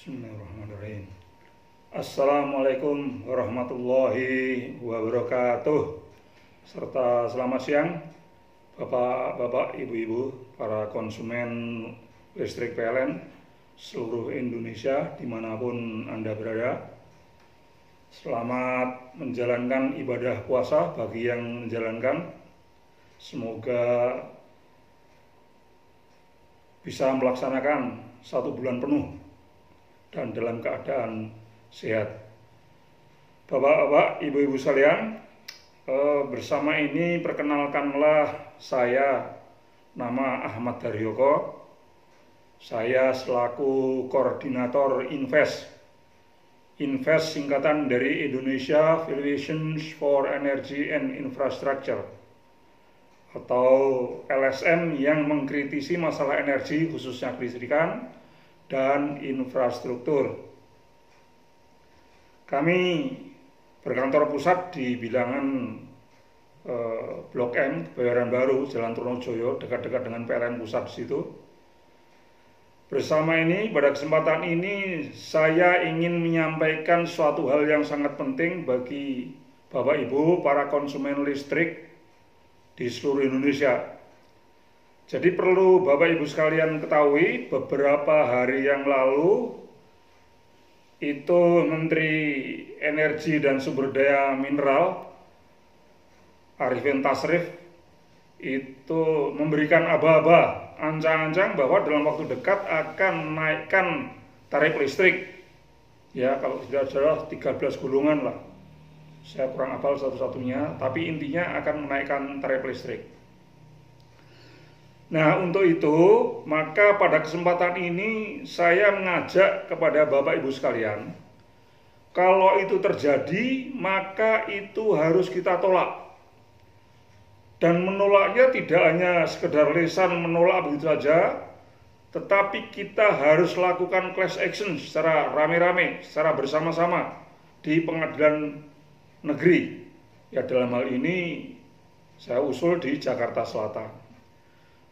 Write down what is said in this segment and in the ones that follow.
Bismillahirrahmanirrahim. Assalamualaikum warahmatullahi wabarakatuh. Serta selamat siang Bapak-bapak, Ibu-ibu, para konsumen listrik PLN seluruh Indonesia dimanapun Anda berada. Selamat menjalankan ibadah puasa bagi yang menjalankan. Semoga bisa melaksanakan 1 bulan penuh dan dalam keadaan sehat. Bapak-bapak, ibu-ibu sekalian, bersama ini perkenalkanlah saya, nama Ahmad Daryoko. Saya selaku koordinator Invest singkatan dari Indonesia Foundation for Energy and Infrastructure atau LSM yang mengkritisi masalah energi khususnya kelistrikan dan infrastruktur. Kami berkantor pusat di bilangan Blok M, Kebayoran Baru, Jalan Trunojoyo, dekat-dekat dengan PLN pusat di situ. Bersama ini, pada kesempatan ini, saya ingin menyampaikan suatu hal yang sangat penting bagi Bapak Ibu, para konsumen listrik di seluruh Indonesia. Jadi perlu Bapak Ibu sekalian ketahui, beberapa hari yang lalu itu Menteri Energi dan Sumber Daya Mineral Arifin Tasrif itu memberikan aba-aba, ancang-ancang bahwa dalam waktu dekat akan menaikkan tarif listrik. Ya, kalau tidak salah 13 golongan lah. Saya kurang hafal satu-satunya, tapi intinya akan menaikkan tarif listrik. Nah, untuk itu, maka pada kesempatan ini saya mengajak kepada Bapak Ibu sekalian, kalau itu terjadi, maka itu harus kita tolak. Dan menolaknya tidak hanya sekedar lisan menolak begitu saja, tetapi kita harus lakukan class action secara rame-rame, secara bersama-sama di pengadilan negeri. Ya, dalam hal ini saya usul di Jakarta Selatan.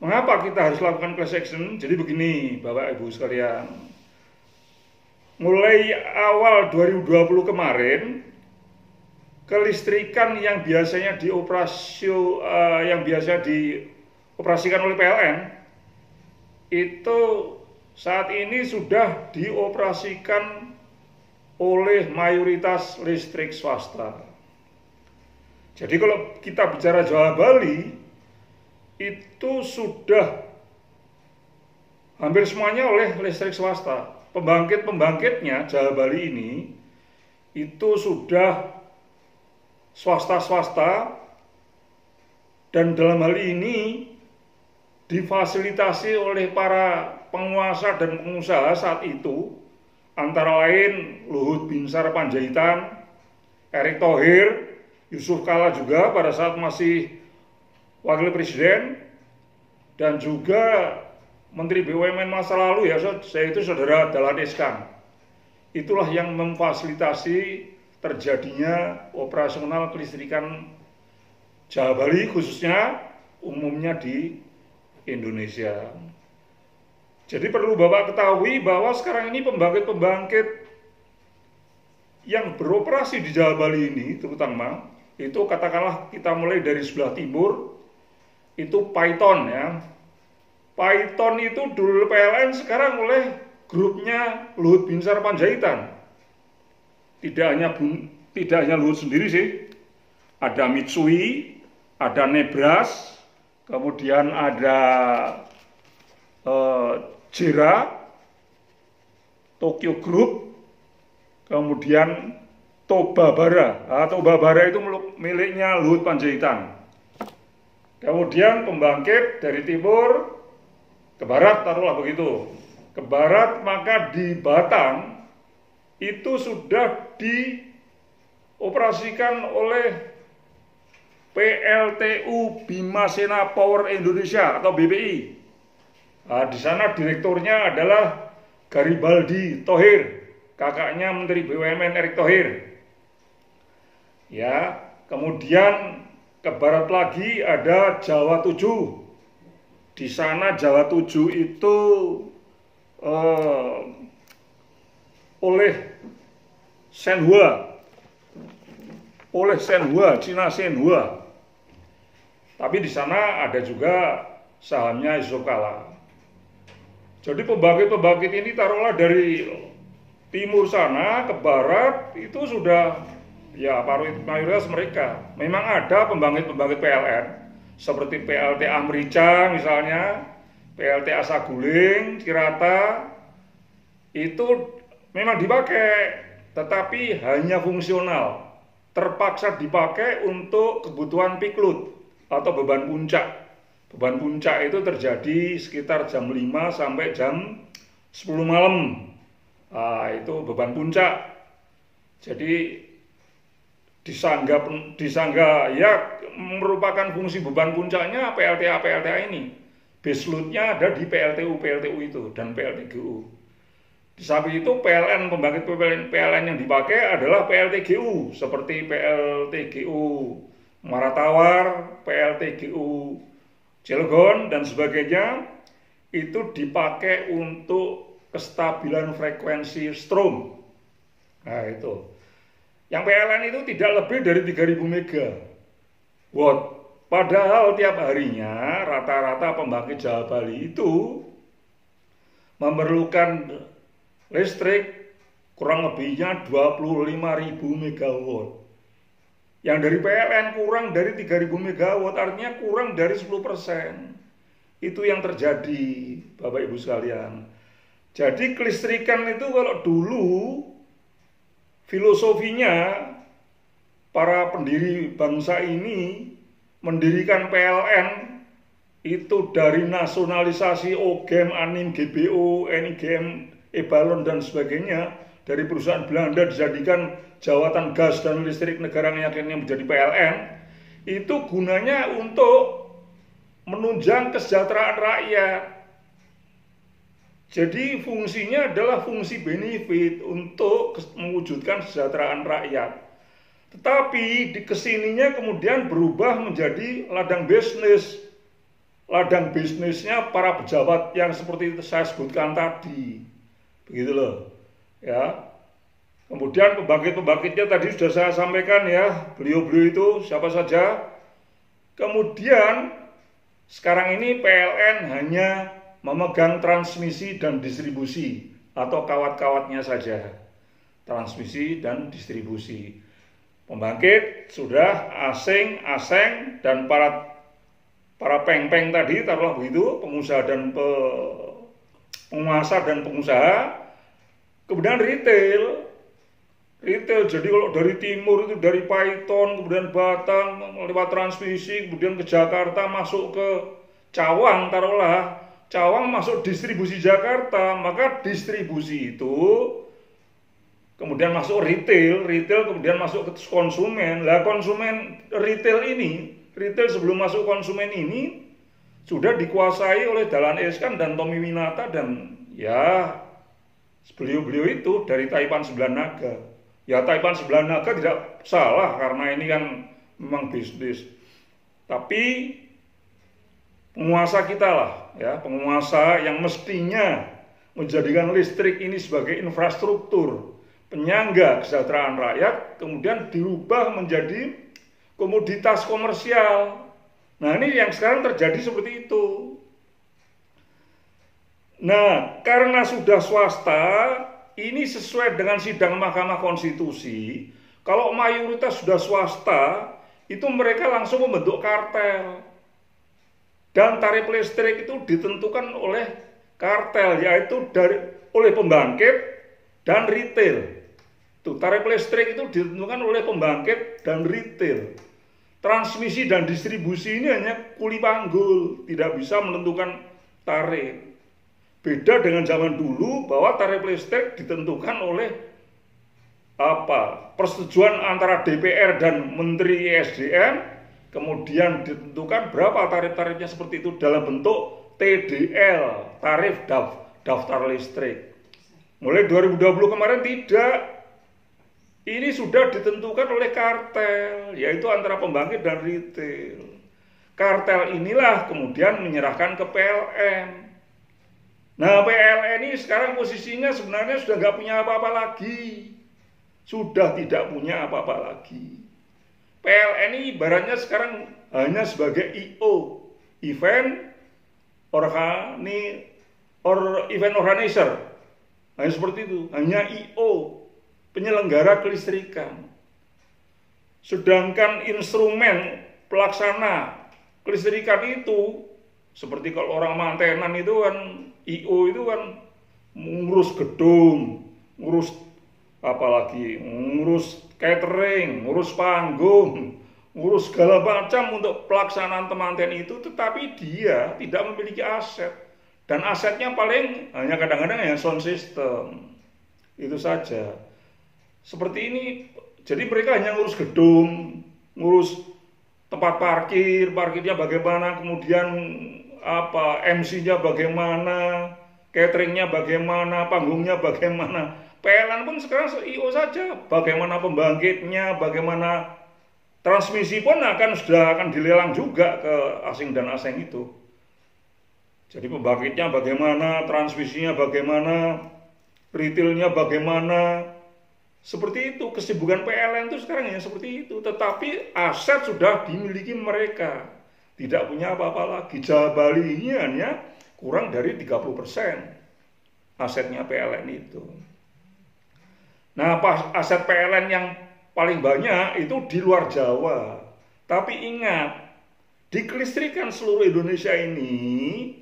Mengapa kita harus lakukan class action? Jadi begini Bapak Ibu sekalian, mulai awal 2020 kemarin, kelistrikan yang biasanya dioperasikan oleh PLN itu saat ini sudah dioperasikan oleh mayoritas listrik swasta. Jadi kalau kita bicara Jawa Bali, itu sudah hampir semuanya oleh listrik swasta. Pembangkit-pembangkitnya Jawa Bali ini itu sudah swasta-swasta, dan dalam hal ini difasilitasi oleh para penguasa dan pengusaha saat itu, antara lain Luhut Binsar Panjaitan, Erick Thohir, Yusuf Kala juga pada saat masih Wakil Presiden, dan juga Menteri BUMN masa lalu yaitu Saudara Dahlan Iskan. Itulah yang memfasilitasi terjadinya operasional kelistrikan Jawa Bali, khususnya umumnya di Indonesia. Jadi perlu Bapak ketahui bahwa sekarang ini pembangkit-pembangkit yang beroperasi di Jawa Bali ini terutama, itu katakanlah kita mulai dari sebelah timur, itu Python ya. Python itu dulu PLN, sekarang oleh grupnya Luhut Binsar Panjaitan. Tidak hanya Luhut sendiri sih, ada Mitsui, ada Nebras, kemudian ada JERA, Tokyo Group, kemudian Tobabara. Tobabara itu miliknya Luhut Panjaitan. Kemudian pembangkit dari timur ke barat, taruhlah begitu. Ke barat, maka di Batang itu sudah dioperasikan oleh PLTU Bimasena Power Indonesia atau BPI. Nah, di sana direkturnya adalah Garibaldi Thohir, kakaknya Menteri BUMN Erick Thohir. Ya, kemudian ke barat lagi ada Jawa 7. Di sana Jawa 7 itu Shenhua, oleh Shenhua, Cina Shenhua. Tapi di sana ada juga sahamnya Isokala. Jadi pembangkit-pembangkit ini taruhlah dari timur sana ke barat itu sudah ya mayoritas mereka. Memang ada pembangkit-pembangkit PLN seperti PLT Amrica misalnya, PLT Asaguling, Cirata itu memang dipakai, tetapi hanya fungsional, terpaksa dipakai untuk kebutuhan piklut atau beban puncak. Beban puncak itu terjadi sekitar jam 5 sampai jam 10 malam. Nah, itu beban puncak. Jadi disangga ya merupakan fungsi beban puncaknya PLTA ini. Base load-nya ada di PLTU itu dan PLTGU. Di samping itu pembangkit PLN yang dipakai adalah PLTGU seperti PLTGU Maratawar, PLTGU Cilegon dan sebagainya. Itu dipakai untuk kestabilan frekuensi strom. Nah itu. Yang PLN itu tidak lebih dari 3000 megawatt. Padahal tiap harinya rata-rata pembangkit Jawa Bali itu memerlukan listrik kurang lebihnya 25.000 megawatt. Yang dari PLN kurang dari 3.000 megawatt, artinya kurang dari 10%. Itu yang terjadi, Bapak Ibu sekalian. Jadi kelistrikan itu kalau dulu filosofinya para pendiri bangsa ini mendirikan PLN itu dari nasionalisasi OGM, ANIM, GBO, NIGM, Ebalon dan sebagainya dari perusahaan Belanda dijadikan jawatan gas dan listrik negara yang akhirnya menjadi PLN. Itu gunanya untuk menunjang kesejahteraan rakyat. Jadi fungsinya adalah fungsi benefit untuk mewujudkan kesejahteraan rakyat. Tetapi di kesininya kemudian berubah menjadi ladang bisnis. Ladang bisnisnya para pejabat yang seperti saya sebutkan tadi. Begitu loh, ya. Kemudian pembangkit-pembangkitnya tadi sudah saya sampaikan ya, beliau-beliau itu siapa saja. Kemudian sekarang ini PLN hanya memegang transmisi dan distribusi atau kawat-kawatnya saja. Transmisi dan distribusi. Pembangkit sudah asing, dan para peng-peng tadi taruhlah begitu, pengusaha dan penguasa dan pengusaha. Kemudian retail, jadi kalau dari timur itu dari Paiton, kemudian Batang, lewat transmisi, kemudian ke Jakarta, masuk ke Cawang, taruhlah, Cawang masuk distribusi Jakarta, maka distribusi itu kemudian masuk retail kemudian masuk ke konsumen. Lah konsumen retail sebelum masuk konsumen ini sudah dikuasai oleh Dahlan Iskan dan Tommy Winata dan ya beliau-beliau itu dari Taipan 9 Naga. Ya Taipan 9 Naga tidak salah karena ini kan memang bisnis. Tapi penguasa kita lah, ya penguasa yang mestinya menjadikan listrik ini sebagai infrastruktur penyangga kesejahteraan rakyat, kemudian dirubah menjadi komoditas komersial. Nah ini yang sekarang terjadi seperti itu. Nah karena sudah swasta, ini sesuai dengan sidang Mahkamah Konstitusi, kalau mayoritas sudah swasta, itu mereka langsung membentuk kartel. Dan tarif listrik itu ditentukan oleh kartel, yaitu oleh pembangkit dan retail. Tuh, tarif listrik itu ditentukan oleh pembangkit dan retail. Transmisi dan distribusi ini hanya kuli panggul, tidak bisa menentukan tarif. Beda dengan zaman dulu bahwa tarif listrik ditentukan oleh persetujuan antara DPR dan Menteri ESDM, kemudian ditentukan berapa tarif-tarifnya seperti itu dalam bentuk TDL, tarif daftar listrik. Mulai 2020 kemarin tidak. Ini sudah ditentukan oleh kartel, yaitu antara pembangkit dan retail. Kartel inilah kemudian menyerahkan ke PLN. Nah PLN ini sekarang posisinya sebenarnya sudah nggak punya apa-apa lagi. sudah tidak punya apa-apa lagi. PLN ini ibaratnya sekarang hanya sebagai IO, event organizer, hanya seperti itu, hanya IO, penyelenggara kelistrikan. Sedangkan instrumen pelaksana kelistrikan itu, seperti kalau orang mantenan itu kan, IO itu kan ngurus gedung, ngurus apalagi, ngurus catering, ngurus panggung, ngurus segala macam untuk pelaksanaan temanten itu, tetapi dia tidak memiliki aset. Dan asetnya paling hanya kadang-kadang ya sound system. Itu saja. Seperti ini, jadi mereka hanya ngurus gedung, ngurus tempat parkir, parkirnya bagaimana, kemudian MC-nya bagaimana, cateringnya bagaimana, panggungnya bagaimana. PLN pun sekarang IO saja, bagaimana pembangkitnya, bagaimana transmisi pun sudah akan dilelang juga ke asing dan asing itu. Jadi pembangkitnya bagaimana, transmisinya bagaimana, retailnya bagaimana, seperti itu. Kesibukan PLN itu sekarang ya seperti itu. Tetapi aset sudah dimiliki mereka, tidak punya apa-apa lagi. Jawa Bali ini hanya kurang dari 30% asetnya PLN itu. Nah, aset PLN yang paling banyak itu di luar Jawa. Tapi ingat, di kelistrikan seluruh Indonesia ini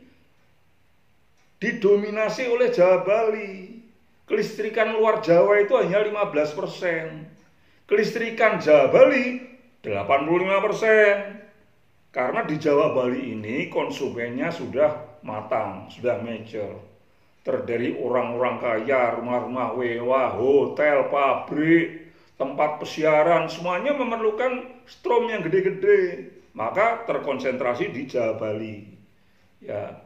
didominasi oleh Jawa Bali. Kelistrikan luar Jawa itu hanya 15%. Kelistrikan Jawa Bali 85%. Karena di Jawa Bali ini konsumennya sudah matang, sudah mature. Terdiri orang-orang kaya, rumah-rumah mewah, hotel, pabrik, tempat pesiaran, semuanya memerlukan strom yang gede-gede. Maka terkonsentrasi di Jawa Bali. Ya.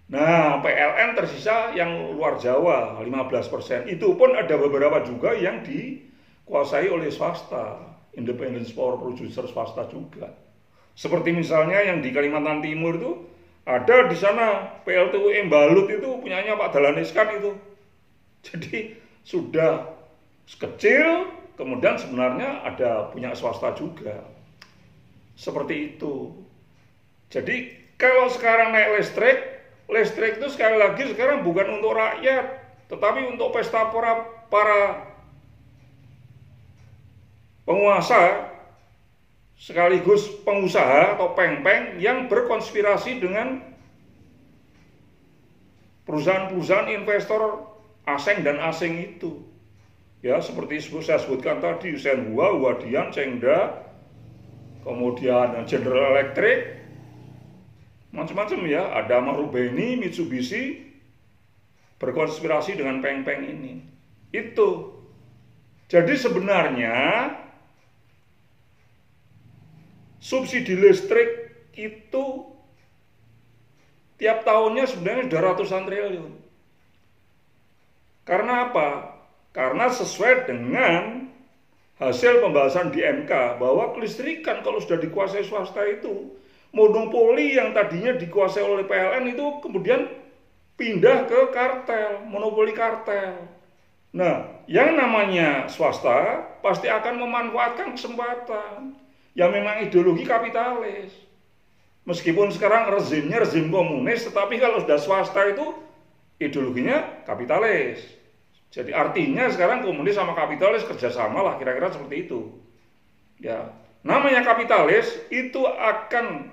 Nah, PLN tersisa yang luar Jawa 15%. Itu pun ada beberapa juga yang dikuasai oleh swasta, independent power producer swasta juga. Seperti misalnya yang di Kalimantan Timur itu ada di sana PLTU Embalut itu punyanya Pak Dahlan Iskan itu. Jadi sudah kecil, kemudian sebenarnya ada punya swasta juga. Seperti itu. Jadi kalau sekarang naik listrik itu sekali lagi sekarang bukan untuk rakyat, tetapi untuk pesta para penguasa sekaligus pengusaha atau peng-peng yang berkonspirasi dengan perusahaan-perusahaan investor asing dan asing itu. Ya, seperti saya sebutkan tadi, Shenhua, Huadian, Chengda, kemudian General Electric, macam-macam ya, ada Marubeni, Mitsubishi, berkonspirasi dengan peng-peng ini. Itu. Jadi sebenarnya subsidi listrik itu tiap tahunnya sebenarnya sudah ratusan triliun. Karena apa? Karena sesuai dengan hasil pembahasan di MK bahwa kelistrikan kalau sudah dikuasai swasta itu, monopoli yang tadinya dikuasai oleh PLN itu kemudian pindah ke kartel, monopoli kartel. Nah, yang namanya swasta pasti akan memanfaatkan kesempatan. Ya memang ideologi kapitalis. Meskipun sekarang rezimnya rezim komunis, tetapi kalau sudah swasta itu ideologinya kapitalis. Jadi artinya sekarang komunis sama kapitalis kerjasama lah, kira-kira seperti itu. Ya, namanya kapitalis itu akan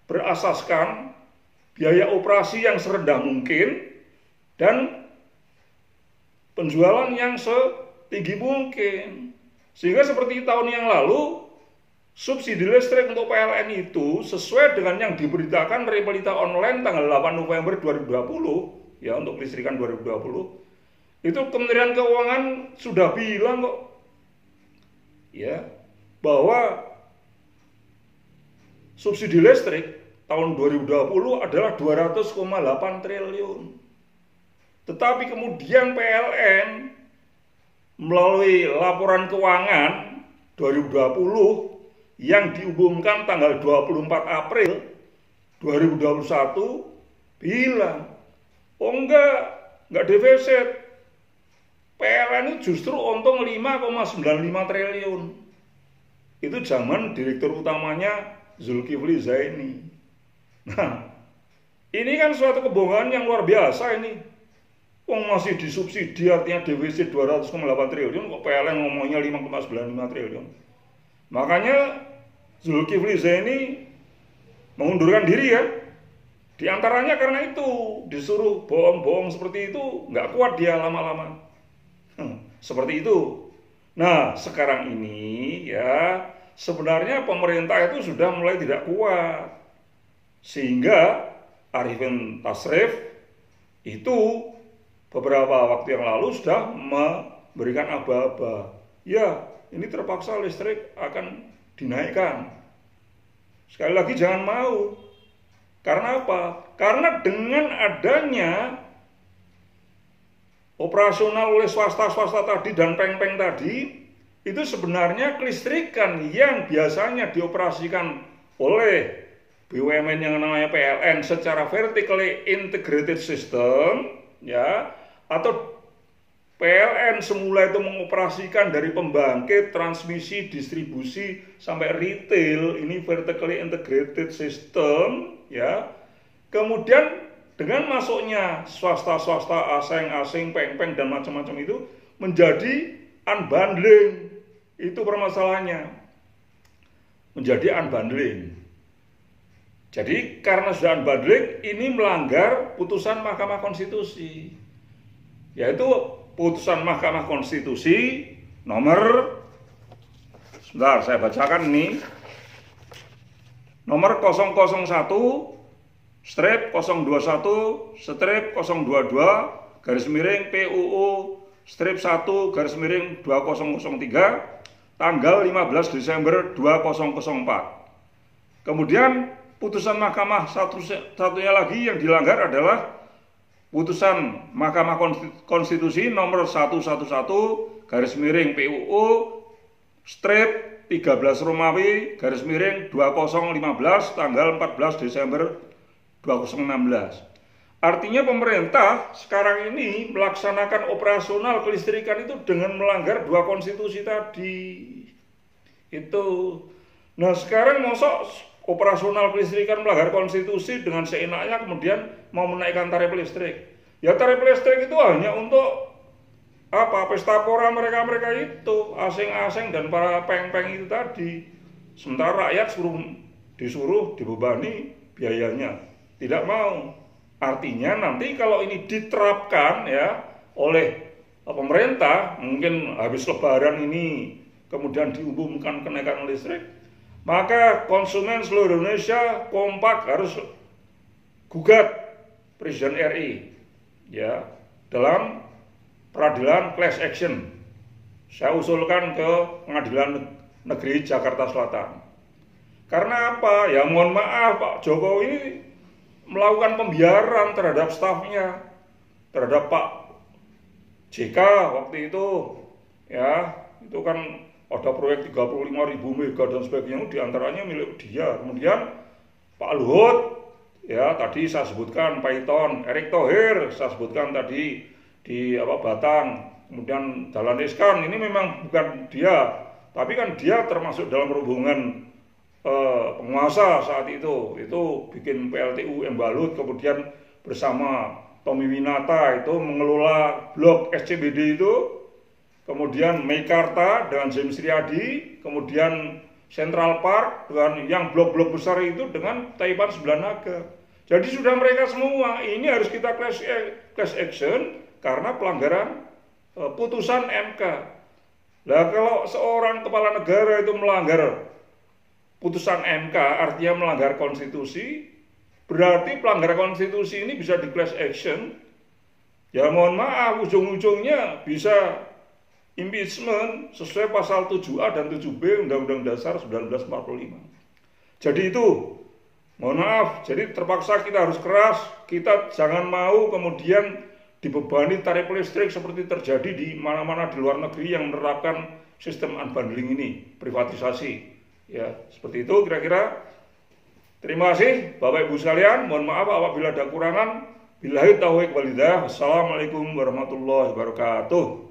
berasaskan biaya operasi yang serendah mungkin dan penjualan yang setinggi mungkin. Sehingga seperti tahun yang lalu, subsidi listrik untuk PLN itu sesuai dengan yang diberitakan oleh Pelita Online tanggal 8 November 2020, ya untuk kelistrikan 2020, itu Kementerian Keuangan sudah bilang kok, ya, bahwa subsidi listrik tahun 2020 adalah 200,8 triliun. Tetapi kemudian PLN melalui laporan keuangan 2020 yang diumumkan tanggal 24 April 2021 bilang, oh enggak defisit. PLN PLN itu justru untung 5,95 triliun. Itu zaman direktur utamanya Zulkifli Zaini. Nah, ini kan suatu kebohongan yang luar biasa ini. Wong masih disubsidi, artinya defisit 200,8 triliun, kok PLN ngomongnya 5,95 triliun. Makanya Zulkifli Zaini mengundurkan diri ya. Di antaranya karena itu, disuruh bohong-bohong seperti itu, nggak kuat dia lama-lama. Seperti itu. Nah, sekarang ini ya, sebenarnya pemerintah itu sudah mulai tidak kuat. Sehingga Arifin Tasrif itu beberapa waktu yang lalu sudah memberikan aba-aba. Ya, ini terpaksa listrik akan dinaikkan. Sekali lagi jangan mau. Karena apa? Karena dengan adanya operasional oleh swasta-swasta tadi dan peng-peng tadi, itu sebenarnya kelistrikan yang biasanya dioperasikan oleh BUMN yang namanya PLN secara vertically integrated system, ya, atau PLN semula itu mengoperasikan dari pembangkit, transmisi, distribusi sampai retail, ini vertically integrated system, ya. Kemudian dengan masuknya swasta-swasta asing-asing, peng-peng dan macam-macam itu menjadi unbundling. Itu permasalahannya. Menjadi unbundling. Jadi karena sudah unbundling, ini melanggar putusan Mahkamah Konstitusi. Yaitu putusan Mahkamah Konstitusi nomor, sebentar saya bacakan ini, nomor 001/021/PUU/1/2003 tanggal 15 Desember 2004. Kemudian putusan Mahkamah satunya lagi yang dilanggar adalah putusan Mahkamah Konstitusi nomor 111/PUU/13 Romawi /2015 tanggal 14 Desember 2016. Artinya pemerintah sekarang ini melaksanakan operasional kelistrikan itu dengan melanggar dua konstitusi tadi. Itu. Nah, sekarang mosok operasional kelistrikan melanggar konstitusi dengan seenaknya kemudian mau menaikkan tarif listrik. Ya tarif listrik itu hanya untuk apa? Pesta pora mereka-mereka itu, asing-asing dan para peng-peng itu tadi. Sementara rakyat disuruh dibebani biayanya. Tidak mau. Artinya nanti kalau ini diterapkan ya oleh pemerintah, mungkin habis lebaran ini kemudian diumumkan kenaikan listrik, maka konsumen seluruh Indonesia kompak harus gugat Presiden RI ya dalam peradilan class action. Saya usulkan ke Pengadilan Negeri Jakarta Selatan. Karena apa? Ya mohon maaf, Pak Jokowi ini melakukan pembiaran terhadap stafnya, terhadap Pak JK waktu itu ya, itu kan ada proyek 35.000 mega dan sebagainya, diantaranya milik dia. Kemudian Pak Luhut, ya tadi saya sebutkan Python, Erick Thohir saya sebutkan tadi di Batang, kemudian Dahlan Iskan, ini memang bukan dia, tapi kan dia termasuk dalam rombongan penguasa saat itu bikin PLTU Embalut, kemudian bersama Tommy Winata itu mengelola blok SCBD itu. Kemudian Meikarta dengan James Riyadi, kemudian Central Park dengan yang blok-blok besar itu dengan Taipan Sembilan Naga. Jadi sudah mereka semua, ini harus kita class action karena pelanggaran putusan MK. Nah kalau seorang kepala negara itu melanggar putusan MK, artinya melanggar konstitusi, berarti pelanggaran konstitusi ini bisa di class action. Ya mohon maaf, ujung-ujungnya bisa impeachment sesuai pasal 7A dan 7B Undang-Undang Dasar 1945. Jadi itu, mohon maaf, jadi terpaksa kita harus keras, kita jangan mau kemudian dibebani tarif listrik seperti terjadi di mana-mana di luar negeri yang menerapkan sistem unbundling ini, privatisasi. Ya, seperti itu kira-kira. Terima kasih Bapak Ibu sekalian, mohon maaf apabila ada kurangan. Billahi taufiq wal hidayah. Wassalamualaikum warahmatullahi wabarakatuh.